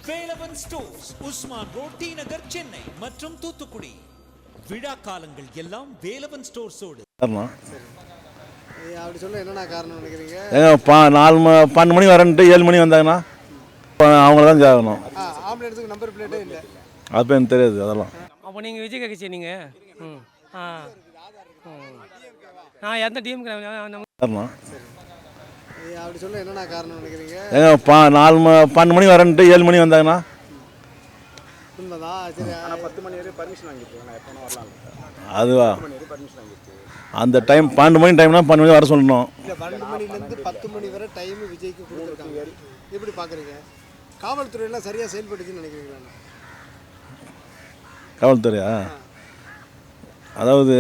Velavan stores, Usman road, T Nagar, Chennai மற்றும் தூத்துக்குடி. விழா காலங்கள் எல்லாம் வேலவன் ஸ்டோர்ஸோடு. அப்படி சொல்ல என்னென்ன காரணம் நினைக்கிறீங்க? 12 மணி வரேன்ட்டு 7 மணி வந்தாங்கன்னா அவங்கள தான் கேட்கணும். ஆம்புலன்ஸுக்கு நம்பர் பிளேட்டே இல்லை. அது எனக்கு தெரியாது அதெல்லாம். அப்போ நீங்கள் விஜய் கட்சி நீங்கள் நான் எந்த டீம் அப்படி சொல்ல என்னென்ன காரணம் நினைக்கிறீங்க? 12 மணி வரேன்ட்டு 7 மணி வந்தாங்கன்னா உண்மைதான். சரி, ஆனால் 10 மணி வரையும் பர்மிஷன் வாங்கிட்டு நான் எப்போ வரலாம். அதுவா 10 மணி வரையும் பர்மிஷன் வாங்கிட்டு அந்த டைம் 12 மணி டைம்னா 12 மணி வர சொல்லணும். இல்லை, 12 மணிலேருந்து 10 மணி வரை டைம் விஜய்க்கு கொடுத்துருக்காங்க. எப்படி பார்க்குறீங்க? காவல்துறையெல்லாம் சரியாக செயல்படுதுன்னு நினைக்கிறீங்களா? காவல்துறையா? அதாவது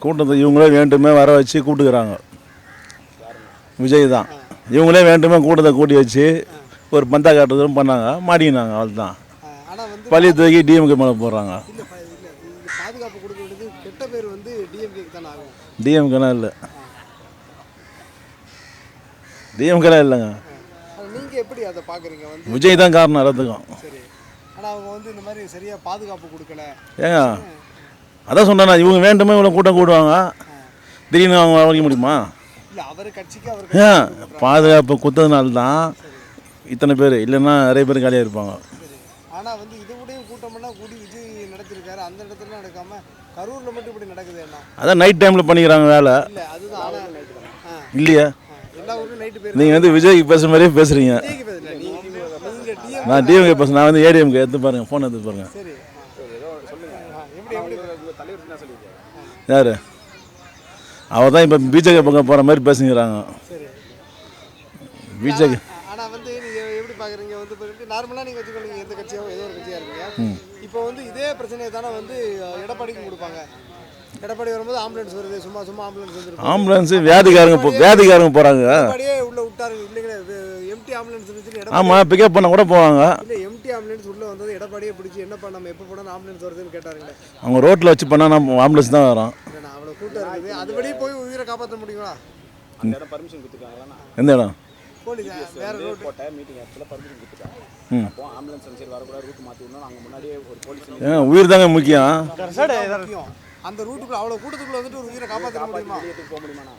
கூட்டத்தை இவங்களே வேண்டுமே வர வச்சு கூப்பிட்டுக்கிறாங்க. விஜய் தான் இவங்களே வேண்டுமே கூட்டத்தை கூட்டி வச்சு ஒரு பந்தா காட்டுறதும் பண்ணாங்க, மாட்டிக்கினாங்க. அவ்வளோதான். ஆனால் வந்து பள்ளி தூக்கி டிஎம்கே மேலே போடுறாங்க. இல்லை பாதுகாப்பு கொடுக்க வேண்டியது கெட்ட பேர் வந்து டிஎம்கேக்கு தானே ஆகும். டிஎம்கேலாம் இல்லை, டிஎம்கேலாம் இல்லைங்க. நீங்கள் எப்படி அதை பார்க்குறீங்க? வந்து விஜய் தான் காரணம் எல்லாத்துக்கும். சரி, ஆனால் அவங்க வந்து இந்த மாதிரி சரியாக பாதுகாப்பு கொடுக்கல. ஏங்க அதான் சொன்னேண்ணா, இவங்க வேண்டுமே இவ்வளோ கூட்டம் கூடுவாங்க, திடீர்னு அவங்க வரைக்க முடியுமா? இல்லை, அவர் கட்சிக்கு அவர் ஏன் பாதுகாப்பு குத்ததுனால தான் இத்தனை பேர், இல்லைன்னா நிறைய பேர் காலியாக இருப்பாங்க. ஆனால் வந்து இதை விட கூட்டமெல்லாம் கூடி விஜய் நடத்திருக்காரு. அந்த இடத்துல நடக்காமல் கரூரில் மட்டும் இப்படி நடக்குது என்ன? அதான் நைட் டைமில் பண்ணிக்கிறாங்க வேலை. இல்லை, அதுதான். ஆனால் இல்லையா? எல்லா ஊரும் நைட்டு பேர். நீங்கள் வந்து விஜய்க்கு பேசுகிற மாதிரியே பேசுகிறீங்க. நீங்கள் டிஎம் நான் டிஎம்கே பேசுகிறேன், நான் வந்து ஏடிஎம்கே எடுத்து பாருங்கள், ஃபோன் எடுத்து பாருங்கள். சரி, எப்படி தலைவர் என்ன சொல்லியிருக்காரு? யார்? அவர் தான் இப்போ பிஜேபி பக்கம் போகிற மாதிரி பேசுங்கிறாங்க. சரி, பிஜேபி. ஆனால் வந்து நீங்கள் எப்படி பார்க்குறீங்க? வந்து நார்மலாக நீங்கள் வச்சுக்கோங்க, எந்த கட்சியாவோ ஏதோ ஒரு கட்சியாக இருக்கீங்க. இப்போ வந்து இதே பிரச்சனையை தானே வந்து எடப்பாடிக்கு கொடுப்பாங்க. எடப்பாடி வரும்போது ஆம்புலன்ஸ் வருது, சும்மா சும்மா ஆம்புலன்ஸ் வந்துருக்கு. ஆம்புலன்ஸு வியாதிக்காரங்க போகிறாங்க. எடப்பாடியே உள்ள விட்டாரு இல்லைங்களே, எம்டி ஆம்புலன்ஸ் இருந்துச்சுன்னு. ஆமாம், பிக்கப் பண்ண கூட போவாங்க. இல்லை, எம்டி ஆம்புலன்ஸ் உள்ளே வந்தது எடப்பாடியே பிடிச்சி என்னப்பா நம்ம எப்போ போனால் ஆம்புலன்ஸ் வருதுன்னு கேட்டாருங்களே. அவங்க ரோட்டில் வச்சு பண்ணால் நம்ம ஆம்புலன்ஸ் தான் வரோம். இல்லைண்ணா, அவ்வளோ கூட்டம் இருக்குது, அதுபடி போய் உயிரை காப்பாற்ற முடியுங்களா? அந்த இடம் பர்மிஷன் கொடுத்துருக்காங்களா? எந்த இடம்? போலீஸ் வேற ரோட் போட்ட மீட்டிங் இடத்துல பர்மிஷன் கொடுத்துருக்காங்க. அப்போ ஆம்புலன்ஸ் சரி வரக்கூடாது, ரூட் மாற்றி விடணும். அங்கே முன்னாடியே ஒரு போலீஸ் உயிர் தாங்க முக்கியம். முக்கியம். அந்த ரூட்டுக்குள்ள அவ்வளோ கூட்டத்துக்குள்ள வந்துட்டு ஒரு உயிரை காப்பாற்ற முடியுமா? போக முடியுமாண்ணா?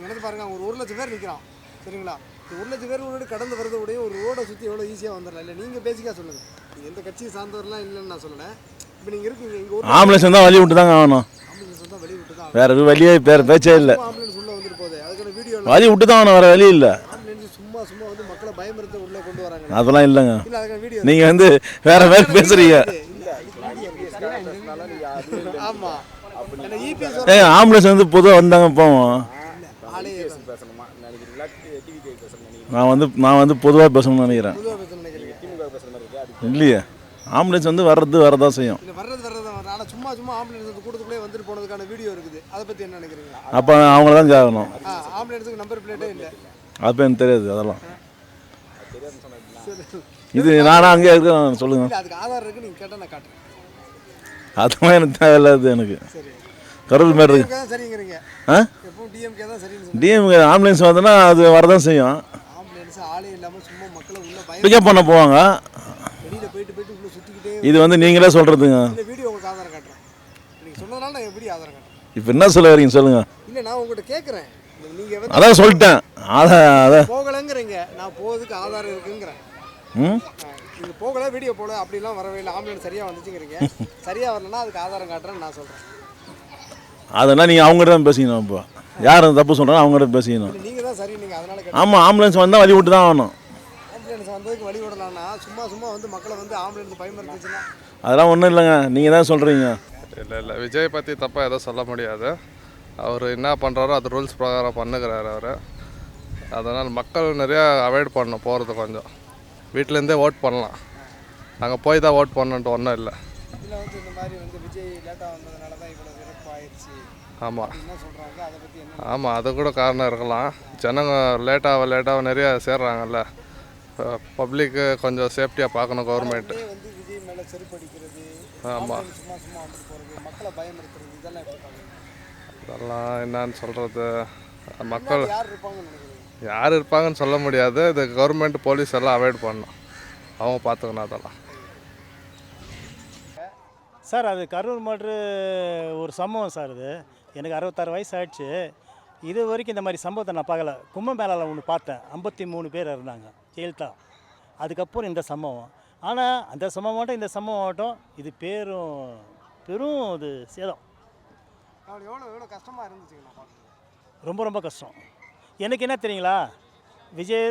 எனக்கு பாருங்க, ஒரு 1,00,000 பேர் நிற்கிறான், சரிங்களா? 1,00,000 பேர் முன்னாடி கடந்து வரத உடைய ஒரு ரோடை சுற்றி எவ்வளோ ஈஸியாக வந்துடலாம். இல்லை, நீங்கள் பேசிக்காக சொல்லுங்கள். எந்த கட்சியை சார்ந்தவரெலாம் இல்லைன்னு நான் சொல்லலை. இப்போ நீங்கள் இருக்கீங்க இங்கே ஒரு ஆம்புலன்ஸ் தான் வழி விட்டு தாங்க ஆகணும். ஆம்புலன்ஸ் வந்தால் வெளியே விட்டு தான் வேற வழியே பேச்சே இல்லை. ஆம்புலன்ஸ் உள்ளே வந்துட்டு போகுது, அதுக்கான வீடியோ வழி விட்டு தான் ஆகணும், வேற வழி இல்லை. ஆம்புலன்ஸ் சும்மா சும்மா வந்து மக்களை பயமுறுத்த உள்ளே கொண்டு வராங்க. அதெல்லாம் இல்லைங்க. இல்லை, அதுக்கான வீடியோ நீங்கள் வந்து வேற மாதிரி பேசுறீங்க. ஆமாம். ஆம்புலன்ஸ் வந்து பொதுவாக வந்தாங்க போவோம். பேசணுமா நினைக்கிறீங்களா? டிவி பேசணும் நான் வந்து பொதுவாக பேசணும்னு நினைக்கிறேன். பொதுவாக பேச நினைக்கிறீங்க? திமுக பேசுகிற மாதிரி இருக்கு. இல்லையே, ஆம்புலன்ஸ் வந்து வரதான் செய்யும். இல்லை, வர்றது ஆனால் சும்மா சும்மா ஆம்புலன்ஸ் வந்து கூட்டத்துக்குள்ளே வந்துட்டு போனதுக்கான வீடியோ இருக்குது. அதை பற்றி என்ன நினைக்கிறீங்க? அப்போ அவங்கள தான் கேட்கணும். ஆம்புலன்ஸுக்கு நம்பர் பிளேட்டே இல்லை. அப்போ எனக்கு தெரியாது அதெல்லாம். சரி, இது நானும் அங்கே இருக்கேன், சொல்லுங்கள். இல்லை, அதுக்கு ஆதார் இருக்குது, நீங்கள் கேட்டால் நான் காட்டுறேன். அதெல்லாம் எனக்கு தேவையில்லாது. எனக்கு சரி, கரூர் மாரி இருக்கு. டிஎம்கே தான் சரிங்கிறீங்க. எப்பவும் டிஎம்கே தான் சரின்னு சொல்லுங்கள். டிஎம்கே ஆம்புலன்ஸ் வந்தோன்னா அது வரதான் செய்யும். ஆம்புலன்ஸ் ஆளே இல்லாமல் சும்மா மக்களை உள்ள பயம் பிக்கப் பண்ண போவாங்க. வெளியில் போயிட்டு உள்ளே சுற்றிக்கிட்டே. இது வந்து நீங்களே சொல்கிறதுங்க. இந்த வீடியோ உங்களுக்கு ஆதாரம் காட்டுறேன். நீங்கள் சொன்னதுனால நான் எப்படி ஆதாரம் காட்டுறேன்? இப்போ என்ன சொல்ல வரீங்க சொல்லுங்கள். இல்லை, நான் உங்கள்கிட்ட கேட்குறேன். நீங்கள் வந்து அதான் சொல்லிட்டேன். அதான் போகலைங்கிறீங்க, நான் போகிறதுக்கு ஆதாரம் இருக்குங்கிறேன். நீங்கள் போகலை, வீடியோ போகல, அப்படிலாம் வரவே இல்லை, ஆம்புலன்ஸ் சரியாக வந்துச்சுங்கிறீங்க. சரியாக வரலன்னா அதுக்கு ஆதாரம் காட்டுறேன்னு நான் சொல்கிறேன். அதெல்லாம் நீங்கள் அவங்ககிட்ட தான் பேசிக்கணும். இப்போ யார் தப்பு சொல்கிறாங்க அவங்ககிட்ட பேசிக்கணும். நீங்கள் தான் சரி, நீங்கள் அதனால கேட்டேன். ஆமாம், ஆம்புலன்ஸ் வந்தால் வழி விட்டு தான் ஆகணும். ஆம்புலன்ஸ் வந்ததுக்கு வழி விடலாம்னா சும்மா சும்மா வந்து மக்களை வந்து ஆம்புலன்ஸ் பயமுறுத்துச்சுன்னா? அதெல்லாம் ஒன்றும் இல்லைங்க, நீங்கள் தான் சொல்கிறீங்க. இல்லை, விஜய் பற்றி தப்பாக எதுவும் சொல்ல முடியாது. அவர் என்ன பண்ணுறாரோ அது ரூல்ஸ் பிரகாரம் பண்ணுகிறாரு அவர். அதனால் மக்கள் நிறையா அவாய்ட் பண்ணணும் போகிறது. கொஞ்சம் வீட்டிலேருந்தே ஓட் பண்ணலாம், நாங்கள் போய் தான் ஓட் பண்ணணுன்ட்டு ஒன்றும் இல்லை. இதில் வந்து இந்த மாதிரி வந்து விஜய் லேட்டாக வந்ததுனால தான் இவ்வளோ சிறப்பு ஆயிடுச்சு. ஆமாம், என்ன சொல்கிறாங்க, அதை பற்றி என்ன? ஆமாம், அது கூட காரணம் இருக்கலாம். ஜனங்க லேட்டாக நிறையா சேர்றாங்கல்ல. பப்ளிக்கு கொஞ்சம் சேஃப்டியாக பார்க்கணும் கவர்மெண்ட்டு. வந்து விஜய் மேலே செருப்படிக்கிறது, ஆமாம், சும்மா சும்மா வந்துட்டு போகிறது, மக்களை பயமுறுத்துறது, இதெல்லாம் எப்படி பார்க்குறீங்க? இதெல்லாம் என்னன்னு சொல்கிறது, மக்கள் யார் இருப்பாங்கன்னு நினைக்கிறீங்க? யார் இருப்பாங்கன்னு சொல்ல முடியாது. இது கவர்மெண்ட் போலீஸ் எல்லாம் அவாய்ட் பண்ணணும். அவங்க பார்த்துக்கணும் அதெல்லாம். சார் அது கரூர் மாற்று ஒரு சம்பவம் சார். இது எனக்கு 66 வயசு ஆயிடுச்சு. இது வரைக்கும் இந்த மாதிரி சம்பவத்தை நான் பார்க்கல. கும்பமேளாவில் ஒன்று பார்த்தேன், 53 பேர் இருந்தாங்க ஜெயலலிதா. அதுக்கப்புறம் இந்த சம்பவம். ஆனால் அந்த சம்பவம் ஆகட்டும் இந்த சம்பவம் ஆகட்டும் இது பெரும் இது சேதம். அவனுக்கு எவ்வளோ கஷ்டமாக இருந்துச்சுங்களா பார்க்குறது? ரொம்ப ரொம்ப கஷ்டம். எனக்கு என்ன தெரியுங்களா, விஜய்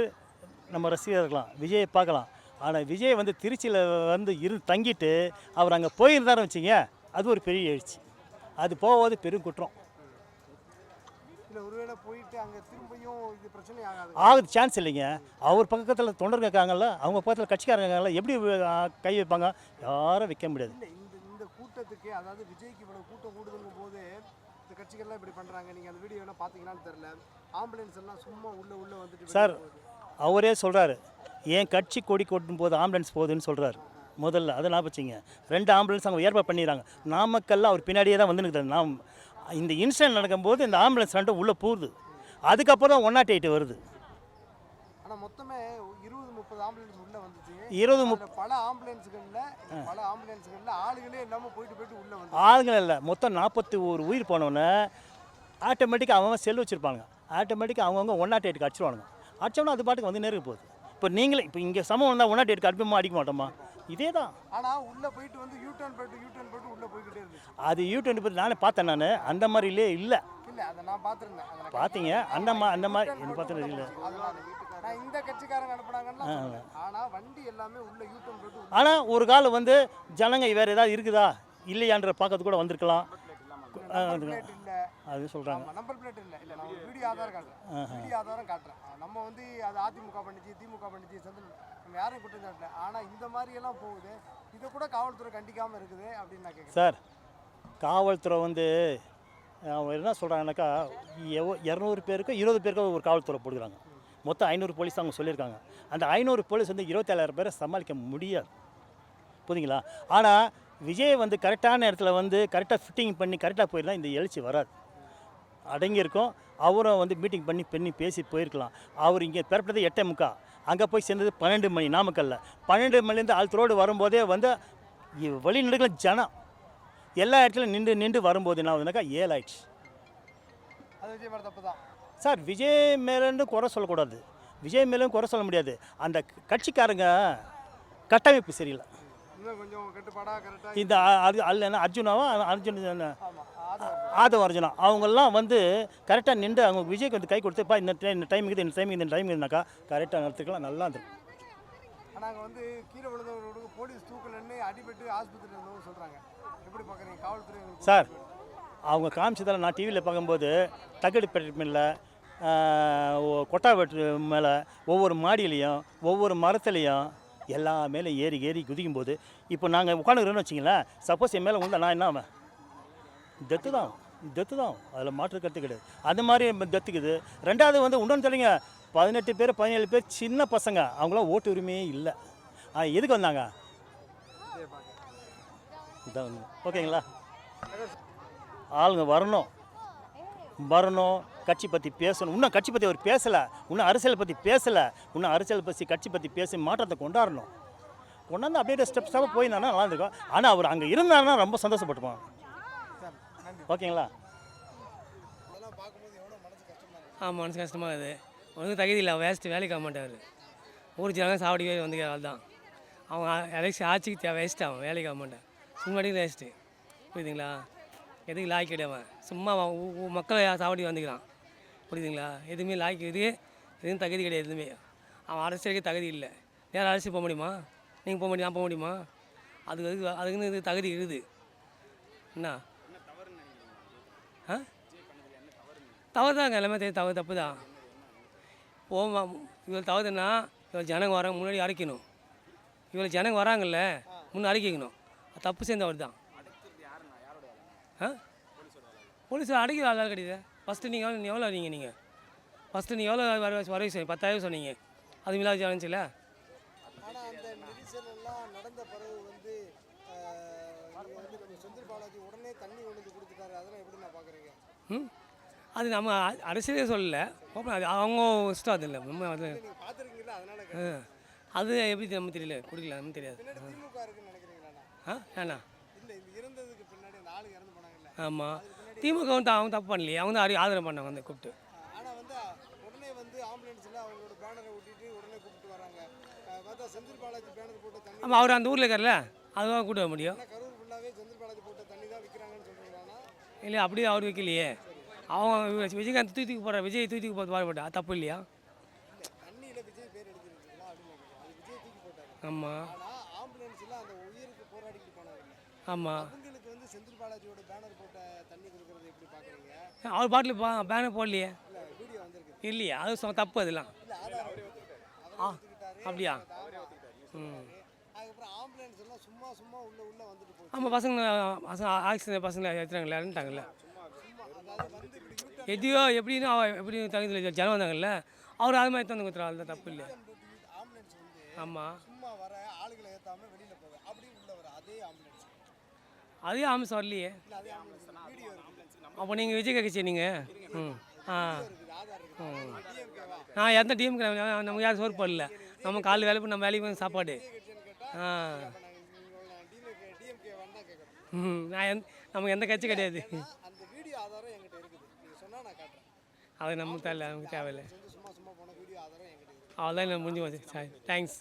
நம்ம ரசிகர் இருக்கலாம், விஜயை பார்க்கலாம். ஆனால் விஜய் வந்து திருச்சியில் வந்து தங்கிட்டு அவர் அங்கே போயிருந்தாருன்னு வச்சிங்க, அது ஒரு பெரிய எழுச்சி. அது போவது பெரும் குற்றம். இல்லை ஒருவேளை போயிட்டு அங்கே திரும்பியும் இது பிரச்சனை ஆகாது? ஆகுது, சான்ஸ் இல்லைங்க. அவர் பக்கத்தில் தொண்டர்கள் இருக்காங்கல்ல, அவங்க பக்கத்தில் கட்சிக்காரங்க இருக்காங்கல்ல, எப்படி கை வைப்பாங்க? யாரும் வைக்க முடியாது. இல்லை இந்த கூட்டத்துக்கு, அதாவது விஜய்க்கு இவ்வளோ கூட்டம் கூடுதுங்கும் போது இந்த கட்சிகள்லாம் இப்படி பண்ணுறாங்க. நீங்கள் அந்த வீடியோ எல்லாம் பார்த்தீங்கன்னான்னு தெரில, ஆம்புலன்ஸ் எல்லாம் சும்மா உள்ளே வந்துட்டு சார் அவரே சொல்கிறாரு, என் கட்சி கொடி கொட்டும் போது ஆம்புலன்ஸ் போகுதுன்னு சொல்கிறாரு. முதல்ல அதை நான் வச்சிங்க. 2 ஆம்புலன்ஸ் அவங்க ஏற்பாடு பண்ணிடுறாங்க. நாமக்கல்ல அவர் பின்னாடியே தான் வந்துருக்குது. நாம் இந்த இன்சிடென்ட் நடக்கும்போது இந்த ஆம்புலன்ஸ் 2 உள்ளே போகுது. அதுக்கப்புறம் தான் 108 வருது. ஆனால் மொத்தமே 20-30 ஆம்புலன்ஸ் உள்ளே வந்துச்சு. 20-30 பல ஆம்புலன்ஸுகளில் ஆளுகளே இல்லாமல் போயிட்டு உள்ளே வந்து ஆளுங்கள் இல்லை, மொத்தம் 41 உயிர் போனோன்னே ஆட்டோமேட்டிக்காக அவங்க செல் வச்சுருப்பாங்க. ஆட்டோமேட்டிக்காக அவங்கவுங்க 108க்கு அடிச்சிடுவானுங்க. அடிச்சோன்னா அது பாட்டுக்கு வந்து நேருக்கு போகுது. இப்போ நீங்களே இப்போ இங்கே சமம் வந்தால் 108க்கு அடிக்க மாட்டோமா? இதே தான். ஆனால் உள்ளே போயிட்டு வந்து யூட்டர்ன் போட்டு உள்ளே போய்கிட்டே இருந்துச்சு. அது யூடியூப் பற்றி நானே பார்த்தேன். அந்த மாதிரிலே இல்லை. இல்லை அதை நான் பார்த்துருந்தேன். பார்த்தீங்க? அந்த மாதிரி என்ன பார்த்தது இல்லை. நான் இந்த கட்சிக்காரங்க அனுப்புனாங்கன்னா, ஆனால் வண்டி எல்லாமே உள்ள யூட்டர்ன் போட்டு. ஆனால் ஒரு காலம் வந்து ஜனங்க வேறு ஏதாவது இருக்குதா இல்லையான்ற பார்க்கறது கூட வந்திருக்கலாம். அது சொல்கிறாங்க. நம்பர் பிளேட் இல்லை. நான் ஒரு வீடியோ ஆதாரம் காட்டுறேன். நம்ம வந்து அது அதிமுக பண்ணிச்சு, திமுக பண்ணிச்சு, நம்ம யாரையும் குற்றம் சாட்டல. ஆனால் இந்த மாதிரி எல்லாம் போகுது, இதை கூட காவல்துறை கண்டிக்காமல் இருக்குது அப்படின்னு நான் கேட்குறேன். சார் காவல்துறை வந்து அவங்க என்ன சொல்கிறாங்கனாக்கா, 200 பேருக்கு 20 பேருக்கு ஒரு காவல்துறை போடுறாங்க. மொத்தம் 500 போலீஸ் அவங்க சொல்லியிருக்காங்க. அந்த 500 போலீஸ் வந்து 27,000 பேரை சமாளிக்க முடியாது. புரியுதுங்களா? ஆனால் விஜய் வந்து கரெக்டான இடத்துல வந்து கரெக்டாக ஃபிட்டிங் பண்ணி கரெக்டாக போயிருந்தால் இந்த எழுச்சி வராது. அடங்கியிருக்கும். அவரும் வந்து மீட்டிங் பண்ணி பேசி போயிருக்கலாம். அவர் இங்கே பெறப்பட்டது 8:45, அங்கே போய் சேர்ந்தது 12 மணி நாமக்கல்ல. 12 மணிலேருந்து ஆழ்த்தரோடு வரும்போதே வந்து வழி நடுக்கல ஜனம் எல்லா இடத்துலையும் நின்று வரும்போது என்ன ஆகுதுனாக்கா 7 ஆயிடுச்சு. அது விஜய் மேலே தப்பு தான் சார். விஜய் மேலேருந்து குறை சொல்லக்கூடாது, விஜய் மேலும் குறை சொல்ல முடியாது. அந்த கட்சிக்காரங்க கட்டமைப்பு சரியில்லை. இன்னும் கொஞ்சம் கட்டுப்பாடாக கரெக்டாக இந்த அர்ஜுனாவா ஆதவ அர்ஜுனா அவங்கெல்லாம் வந்து கரெக்டாக நின்று அவங்க விஜய்க்கு வந்து கை கொடுத்துப்பா இந்த டைமுக்குனாக்கா கரெக்டாக நடத்துக்கலாம், நல்லா இருந்துருக்கும். ஆனால் அங்கே வந்து கீழே விழுந்தவர்களுக்கு போலீஸ் தூக்கலன்னு அடிபட்டு ஆஸ்பத்திரியில் இருந்தவங்க சொல்கிறாங்க. எப்படி பார்க்குறீங்க காவல்துறை? சார் அவங்க காமிச்சதில் நான் டிவியில் பார்க்கும்போது தகடு பெட்மில்ல கொட்டா வெட்டு மேலே ஒவ்வொரு மாடியிலையும் ஒவ்வொரு மரத்துலேயும் எல்லா மேலே ஏறி குதிக்கும்போது இப்போ நாங்கள் உட்காந்துக்கிறோன்னு வச்சிங்களேன், சப்போஸ் என் மேலே உண்டா நான் என்ன ஆவேன்? டெத்து தான், அதில் மாற்று கருத்து கிடையாது. அது மாதிரி டெத்துக்குது. ரெண்டாவது வந்து இன்னொன்று சொல்லிங்க, 18 பேர் 17 பேர் சின்ன பசங்க, அவங்களாம் ஓட்டு உரிமையே இல்லை. எதுக்கு வந்தாங்க? இதான் ஓகேங்களா? ஆளுங்க வரணும் கட்சி பற்றி பேசணும். இன்னும் கட்சி பற்றி அவர் பேசலை, இன்னும் அரசியல் பற்றி பேசலை. இன்னும் அரசியல் பற்றி கட்சி பற்றி பேசி மாற்றத்தை கொண்டாடணும். கொண்டாந்து அப்படியே ஸ்டெப்ஸாக போயிருந்தாருன்னா நல்லா இருந்திருக்கும். ஆனால் அவர் அங்கே இருந்தாருன்னா ரொம்ப சந்தோஷப்பட்டுப்பான். ஓகேங்களா? மனசு கஷ்டமாக இருக்குது. ஒன்றும் தகுதி இல்லை, வேலைக்கு ஆக மாட்டார். ஊர் ஜனங்க சாவடி வந்துக்கிற ஆள் தான். அவங்க எலெக்ஷன் ஆட்சிக்கு வேஸ்ட்டு, அவன் வேலைக்கு ஆக மாட்டான். சும்மாடி வேஸ்ட்டு. புரியுதுங்களா? எதுக்கு லாய்க்கு கிடையாமல் சும்மா மக்களை சாவடி வந்துக்கிறான். புரியுதுங்களா? எதுவுமே லாய்க்கு எதுவும் தகுதி கிடையாது. எதுவுமே அவன் அரசியலுக்கு தகுதி இல்லை. நேரம் அரசியல் போக முடியுமா? நீங்கள் போக முடியும், நான் போக முடியுமா? அதுக்குன்னு இது தகுதி இருக்குது. என்ன தவறு தாங்க, எல்லாமே தப்பு தான். இவ்வளோ தவறுனா இவ்வளோ ஜனங்க வராங்க, முன்னாடி அரைக்கணும். இவ்வளோ ஜனங்க வராங்கல்ல, முன்னே அரைக்கணும். தப்பு சேர்ந்தவர் தான். போலீஸ் அடைக்கிற ஆள் கிடையாது. ஃபஸ்ட்டு நீங்கள் எவ்வளோ வரீங்க? ஃபஸ்ட்டு நீங்கள் எவ்வளோ வர 10,000 சொன்னீங்க. அது மிலாது இருந்துச்சுல்ல. ஆனால் அந்த நெரிசல் எல்லாம் நடந்த பிறகு வந்து நம்ம செந்தில் பாலாஜி உடனே தண்ணி கொண்டு வந்து கொடுத்துட்டாரு. அதெல்லாம் எப்படி நான் பார்க்குறீங்க? அது நம்ம அரசியலே சொல்லலை, அது அவங்க இஷ்டம். அது இல்லை நம்ம அது பார்த்துருக்கீங்களா? அதனால அது எப்படி நமக்கு தெரியல, கொடுக்கல நமக்கு தெரியாது. பின்னாடி திமுக இருக்குன்னு நினைக்கிறீங்களாண்ணா? ஏண்ணா இல்லை, இது இருந்ததுக்கு பின்னாடி அந்த ஆளுங்க இறந்து போனாங்கல்ல, ஆமாம், திமுக வந்து அவங்க தப்பு பண்ணலையே, அவங்க தான் ஆதரவு பண்ணாங்க வந்து கூப்பிட்டு. ஆனால் வந்து உடனே வந்து ஆம்புலன்ஸில் அவங்களோட பேனரை ஒட்டிட்டு உடனே கூப்பிட்டு வராங்க. பார்த்தா செந்தில் பாலாஜி பேனர் போட்ட தண்ணி, ஆமாம், அவர் அந்த ஊரில் இருக்கார்ல, அதுதான் கூப்பிட்டு வர முடியும். ஆனால் கரூர் ஃபுல்லாகவே செந்தில் பாலாஜி போட்ட தண்ணி தான் விற்கிறாங்கன்னு சொல்கிறீங்களாண்ணா? இல்லை, அப்படியே அவர் வைக்கலையே. அவங்க விஜயகாந்த் தூத்துக்கு போகிற, விஜய் தூத்துக்கு போட்டு பாடுபட்டா தப்பு இல்லையா? தண்ணியில் விஜய் பேர் எடுத்துருக்கீங்களா அப்படின்னு கேட்குறேன். அது விஜய் தூக்கி போட்டாரு. ஆமாம் ஆனால் ஆம்புலன்ஸில் அந்த உயிருக்கு போராடிக்கிட்டு போனாங்க. ஆமாம், அவங்களுக்கு வந்து செந்தில் பாலாஜியோட பேனர் போட்ட தண்ணி கொடுக்கறது எப்படி பார்க்குறீங்க? அவர் பாட்டில் பேனர் போடலையே. இல்லை, வீடியோ வந்திருக்கு. இல்லையா, அது தப்பு அதெல்லாம். இல்லை, ஆதாரம் எடுத்துக்கிட்டாரு. அப்படியா? அதுக்கப்புறம் ஆம்புலன்ஸ் எல்லாம் சும்மா சும்மா உள்ள வந்துட்டு போச்சு. ஆமாம், பசங்க ஆக்சிஜன் பசங்களை ஏற்றுறாங்கல்ல, இறந்துட்டாங்கல்ல. அதாவது வந்து இப்படி யூட்டன் எதையோ எப்படின்னு எப்படி தகுதியில் ஜனம் வந்தாங்கல்ல, அவர் அது மாதிரி தந்து கொடுத்துருவாங்க, அதுதான் தப்பு இல்லை. ஆம்புலன்ஸ் வந்து ஆமாம், சும்மா வர ஆளுகளை ஏற்றாம வெளியில போக அப்படி உள்ள வர அதே ஆம்புலன்ஸ். அதே ஆமாம் வரலையே. இல்லை, அதே ஆம்புலன்ஸ் வீடியோ இருக்குது. அப்போ நீங்கள் விஜய் கட்சி நீங்கள் ஆதார் இருக்குது. டிஎம்கேவா நான் எந்த டீமுக்கு நமக்கு யாரும் சோறு போடல, நம்ம காலையில் வேலை பண்ணி நம்ம வேலைக்கு வந்து சாப்பாடு. டிஎம்கே வந்தா கேட்குறேன். நான் நமக்கு எந்த கட்சி கிடையாது. அந்த வீடியோ ஆதாரம் என்கிட்ட இருக்குது. நீங்கள் சொன்னால் நான் காட்டுறேன். அது நமக்கு தேவையில்லை, நமக்கு தேவையில்லை. சும்மா சும்மா போன வீடியோ ஆதாரம் என்கிட்ட இருக்குது. அவ்வளோதான், முடிஞ்சு போச்சு. Sir, thanks.